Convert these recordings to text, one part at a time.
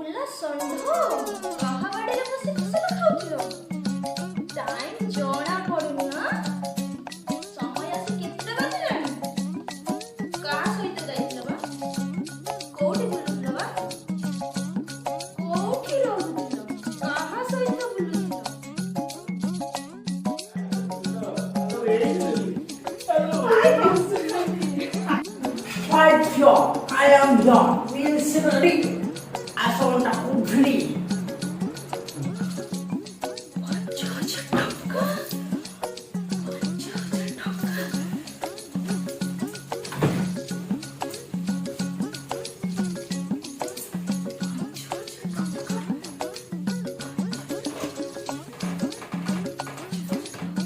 ହେଲା ଷଣ୍ଢ କାହା ବାଡ଼ିରେ ବସି ଫସଲ ଖାଉଥିଲ? ଟାଇମ୍ ଜଣା ପଡୁନି ନା? ସମୟ ଆସି କେତେଟା ବାଜିଲାଣି? କାହା ସହିତ ଯାଇଥିଲ ବା? କୋଉଠି ବୁଲୁଥିଲ ବା? କୋଉଠି ରହୁଥିଲ? କାହା ସହିତ ବୁଲୁଥିଲ? I am young, recently, I found a ugly.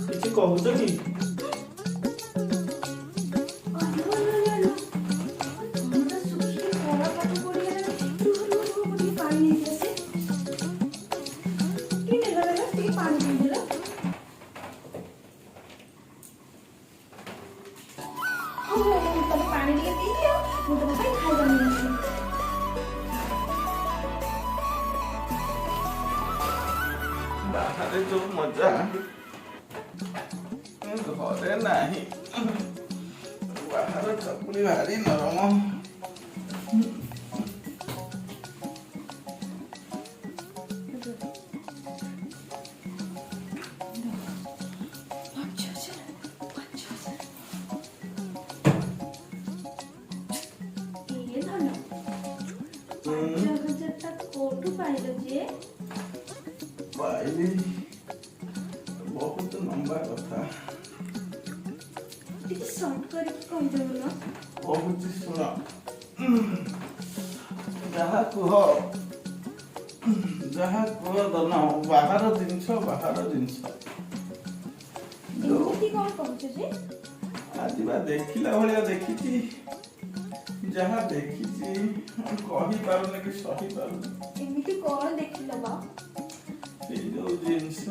କିଛି କହୁଛ କି? ପାଣି ଟିକେ ପିଇଦିଅ, ମୁଁ ତମ ପାଇଁ ଖାଇବା ନେଇ ଆସିବି। ବାହାରେ ଯୋଉ ମଜା ଘରେ ନାହିଁ। ବାହାର ଚକୁଳି ଭାରି ନରମ। କୋଉଠୁ ପାଇଲ ଯେ? ପାଇଲି ବହୁତ ଲମ୍ବା କଥା ଟିକେ ସର୍ଟ କରିକି କହିଦେବ ନା? କହୁଛି ଶୁଣ। ଯାହା କୁହ ଦନ ବାହାର ଜିନିଷ ଏମିତି କଣ କହୁଛ ଯେ? ଆଜି ବା ଦେଖିଲା ଭଳିଆ ଦେଖିଛି। ଯାହା ଦେଖିଛି କହିପାରୁନି କି ସହିପାରୁନି। ଏମିତି କଣ ଦେଖିଲ ବା? ସେଇ ଯୋଉ ଜିନିଷ